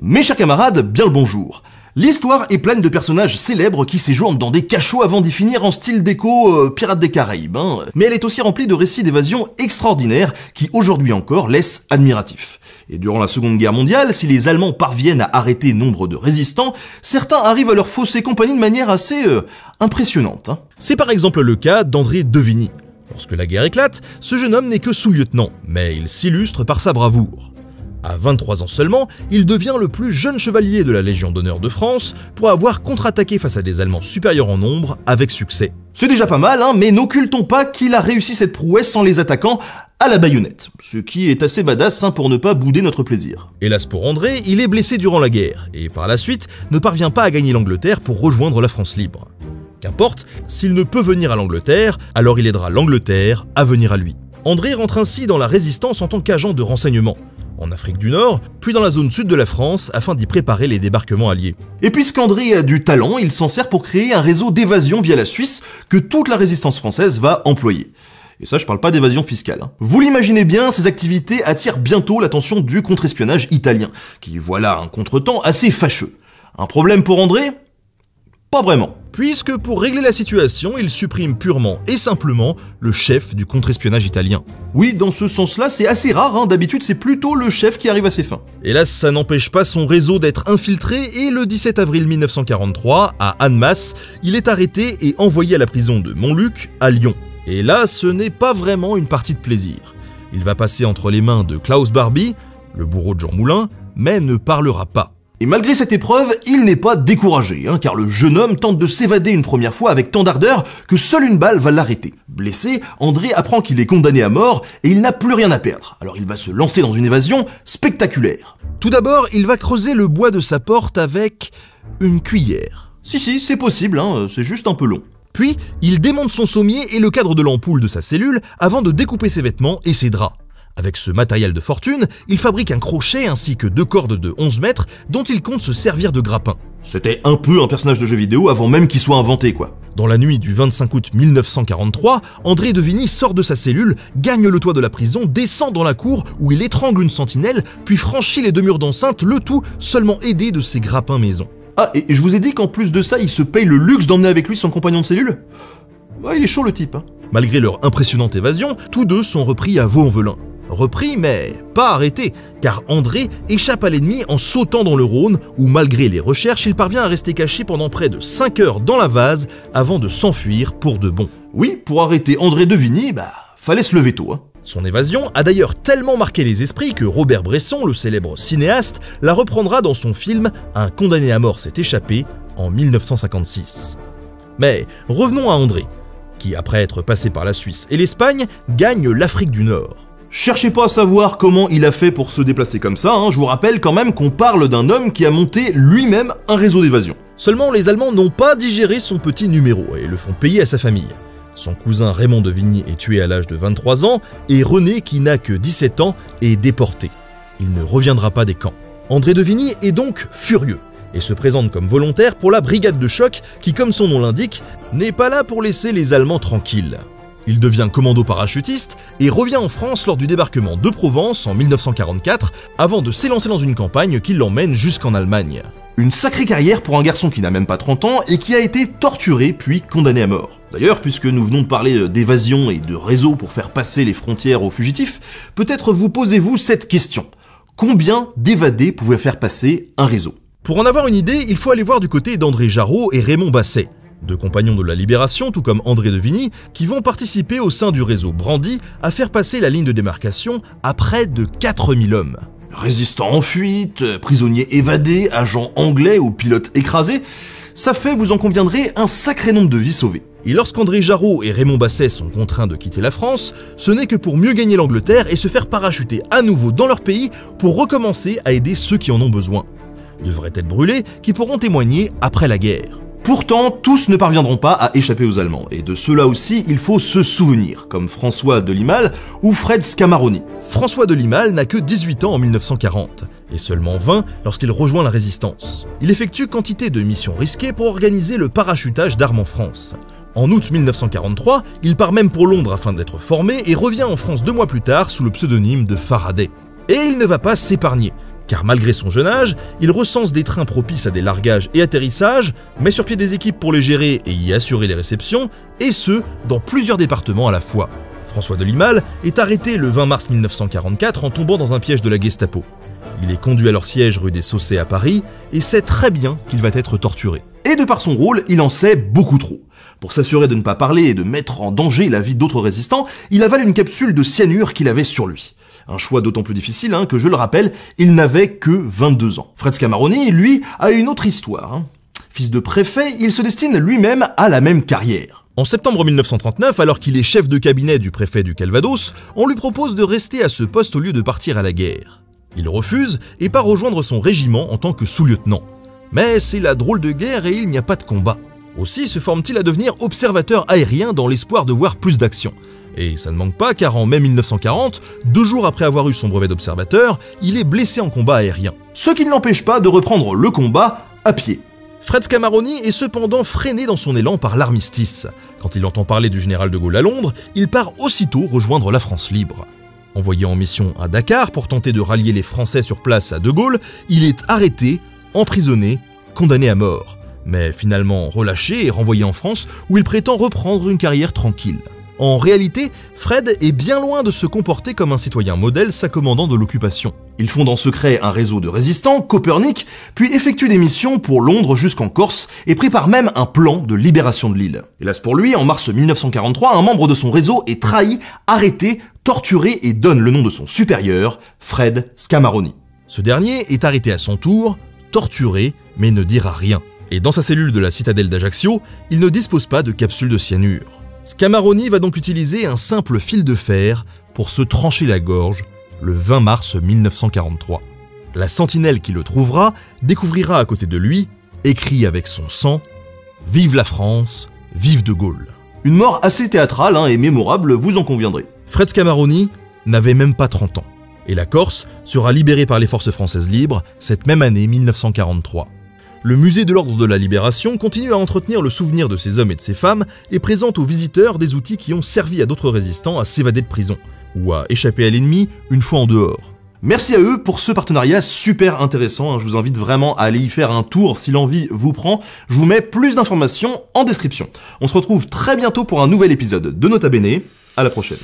Mes chers camarades, bien le bonjour. L'histoire est pleine de personnages célèbres qui séjournent dans des cachots avant d'y finir en style déco Pirates des Caraïbes. Mais elle est aussi remplie de récits d'évasion extraordinaires qui aujourd'hui encore laissent admiratifs. Et durant la Seconde Guerre mondiale, si les Allemands parviennent à arrêter nombre de résistants, certains arrivent à leur fausser compagnie de manière assez impressionnante. C'est par exemple le cas d'André de Vigny. Lorsque la guerre éclate, ce jeune homme n'est que sous-lieutenant, mais il s'illustre par sa bravoure. À 23 ans seulement, il devient le plus jeune chevalier de la Légion d'honneur de France pour avoir contre-attaqué face à des Allemands supérieurs en nombre avec succès. C'est déjà pas mal, mais n'occultons pas qu'il a réussi cette prouesse en les attaquant à la baïonnette, ce qui est assez badass pour ne pas bouder notre plaisir. Hélas pour André, il est blessé durant la guerre, et par la suite ne parvient pas à gagner l'Angleterre pour rejoindre la France libre. Qu'importe, s'il ne peut venir à l'Angleterre, alors il aidera l'Angleterre à venir à lui. André rentre ainsi dans la résistance en tant qu'agent de renseignement, en Afrique du Nord, puis dans la zone sud de la France afin d'y préparer les débarquements alliés. Et puisqu'André a du talent, il s'en sert pour créer un réseau d'évasion via la Suisse que toute la résistance française va employer. Et ça, je parle pas d'évasion fiscale. Vous l'imaginez bien, ces activités attirent bientôt l'attention du contre-espionnage italien, qui voilà un contretemps assez fâcheux. Un problème pour André ? Pas vraiment. Puisque pour régler la situation, il supprime purement et simplement le chef du contre-espionnage italien. Oui, dans ce sens-là, c'est assez rare, d'habitude c'est plutôt le chef qui arrive à ses fins. Hélas, ça n'empêche pas son réseau d'être infiltré et le 17 avril 1943, à Annemasse, il est arrêté et envoyé à la prison de Montluc, à Lyon. Et là, ce n'est pas vraiment une partie de plaisir. Il va passer entre les mains de Klaus Barbie, le bourreau de Jean Moulin, mais ne parlera pas. Et malgré cette épreuve, il n'est pas découragé, car le jeune homme tente de s'évader une première fois avec tant d'ardeur que seule une balle va l'arrêter. Blessé, André apprend qu'il est condamné à mort et il n'a plus rien à perdre. Alors il va se lancer dans une évasion spectaculaire. Tout d'abord, il va creuser le bois de sa porte avec une cuillère. Si, c'est possible, c'est juste un peu long. Puis, il démonte son sommier et le cadre de l'ampoule de sa cellule avant de découper ses vêtements et ses draps. Avec ce matériel de fortune, il fabrique un crochet ainsi que 2 cordes de 11 mètres dont il compte se servir de grappin. C'était un peu un personnage de jeu vidéo avant même qu'il soit inventé, quoi. Dans la nuit du 25 août 1943, André de Vigny sort de sa cellule, gagne le toit de la prison, descend dans la cour où il étrangle une sentinelle, puis franchit les 2 murs d'enceinte, le tout seulement aidé de ses grappins maison. Ah, et je vous ai dit qu'en plus de ça, il se paye le luxe d'emmener avec lui son compagnon de cellule ? Ouais, il est chaud le type. Malgré leur impressionnante évasion, tous deux sont repris à Vaux-en-Velin. Repris, mais pas arrêté, car André échappe à l'ennemi en sautant dans le Rhône, où malgré les recherches, il parvient à rester caché pendant près de 5 heures dans la vase avant de s'enfuir pour de bon. Oui, pour arrêter André de Vigny, fallait se lever tôt. Son évasion a d'ailleurs tellement marqué les esprits que Robert Bresson, le célèbre cinéaste, la reprendra dans son film « Un condamné à mort s'est échappé » en 1956. Mais revenons à André, qui après être passé par la Suisse et l'Espagne, gagne l'Afrique du Nord. Cherchez pas à savoir comment il a fait pour se déplacer comme ça, je vous rappelle quand même qu'on parle d'un homme qui a monté lui-même un réseau d'évasion. Seulement les Allemands n'ont pas digéré son petit numéro et le font payer à sa famille. Son cousin Raymond de Vigny est tué à l'âge de 23 ans et René, qui n'a que 17 ans, est déporté. Il ne reviendra pas des camps. André de Vigny est donc furieux et se présente comme volontaire pour la brigade de choc qui, comme son nom l'indique, n'est pas là pour laisser les Allemands tranquilles. Il devient commando parachutiste et revient en France lors du débarquement de Provence en 1944 avant de s'élancer dans une campagne qui l'emmène jusqu'en Allemagne. Une sacrée carrière pour un garçon qui n'a même pas 30 ans et qui a été torturé puis condamné à mort. D'ailleurs, puisque nous venons de parler d'évasion et de réseau pour faire passer les frontières aux fugitifs, peut-être vous posez-vous cette question. Combien d'évadés pouvaient faire passer un réseau ? Pour en avoir une idée, il faut aller voir du côté d'André Jarreau et Raymond Basset, 2 compagnons de la Libération, tout comme André de Vigny, qui vont participer au sein du réseau Brandy à faire passer la ligne de démarcation à près de 4000 hommes. Résistants en fuite, prisonniers évadés, agents anglais ou pilotes écrasés, ça fait, vous en conviendrez, un sacré nombre de vies sauvées. Et lorsqu'André Jarreau et Raymond Basset sont contraints de quitter la France, ce n'est que pour mieux gagner l'Angleterre et se faire parachuter à nouveau dans leur pays pour recommencer à aider ceux qui en ont besoin. De vraies têtes brûlées qui pourront témoigner après la guerre. Pourtant, tous ne parviendront pas à échapper aux Allemands, et de ceux-là aussi, il faut se souvenir, comme François de Limal ou Fred Scamaroni. François de Limal n'a que 18 ans en 1940, et seulement 20 lorsqu'il rejoint la Résistance. Il effectue quantité de missions risquées pour organiser le parachutage d'armes en France. En août 1943, il part même pour Londres afin d'être formé et revient en France 2 mois plus tard sous le pseudonyme de Faraday. Et il ne va pas s'épargner, Car malgré son jeune âge, il recense des trains propices à des largages et atterrissages, met sur pied des équipes pour les gérer et y assurer les réceptions, et ce, dans plusieurs départements à la fois. François de Limal est arrêté le 20 mars 1944 en tombant dans un piège de la Gestapo. Il est conduit à leur siège rue des Saussaies à Paris et sait très bien qu'il va être torturé. Et de par son rôle, il en sait beaucoup trop. Pour s'assurer de ne pas parler et de mettre en danger la vie d'autres résistants, il avale une capsule de cyanure qu'il avait sur lui. Un choix d'autant plus difficile que, je le rappelle, il n'avait que 22 ans. Fred Scamaroni, lui, a une autre histoire. Fils de préfet, il se destine lui-même à la même carrière. En septembre 1939, alors qu'il est chef de cabinet du préfet du Calvados, on lui propose de rester à ce poste au lieu de partir à la guerre. Il refuse et part rejoindre son régiment en tant que sous-lieutenant. Mais c'est la drôle de guerre et il n'y a pas de combat. Aussi se forme-t-il à devenir observateur aérien dans l'espoir de voir plus d'action. Et ça ne manque pas car en mai 1940, 2 jours après avoir eu son brevet d'observateur, il est blessé en combat aérien. Ce qui ne l'empêche pas de reprendre le combat à pied. Fred Scamaroni est cependant freiné dans son élan par l'armistice. Quand il entend parler du général de Gaulle à Londres, il part aussitôt rejoindre la France libre. Envoyé en mission à Dakar pour tenter de rallier les Français sur place à De Gaulle, il est arrêté, emprisonné, condamné à mort, mais finalement relâché et renvoyé en France où il prétend reprendre une carrière tranquille. En réalité, Fred est bien loin de se comporter comme un citoyen modèle s'accommodant de l'occupation. Il fonde en secret un réseau de résistants, Copernic, puis effectue des missions pour Londres jusqu'en Corse et prépare même un plan de libération de l'île. Hélas pour lui, en mars 1943, un membre de son réseau est trahi, arrêté, torturé et donne le nom de son supérieur, Fred Scamaroni. Ce dernier est arrêté à son tour, torturé, mais ne dira rien. Et dans sa cellule de la citadelle d'Ajaccio, il ne dispose pas de capsule de cyanure. Scamaroni va donc utiliser un simple fil de fer pour se trancher la gorge le 20 mars 1943. La sentinelle qui le trouvera découvrira à côté de lui, écrit avec son sang, « Vive la France, vive de Gaulle ». Une mort assez théâtrale et mémorable, vous en conviendrez. Fred Scamaroni n'avait même pas 30 ans, et la Corse sera libérée par les forces françaises libres cette même année 1943. Le musée de l'Ordre de la Libération continue à entretenir le souvenir de ces hommes et de ces femmes et présente aux visiteurs des outils qui ont servi à d'autres résistants à s'évader de prison ou à échapper à l'ennemi une fois en dehors. Merci à eux pour ce partenariat super intéressant, je vous invite vraiment à aller y faire un tour si l'envie vous prend. Je vous mets plus d'informations en description. On se retrouve très bientôt pour un nouvel épisode de Nota Bene, à la prochaine.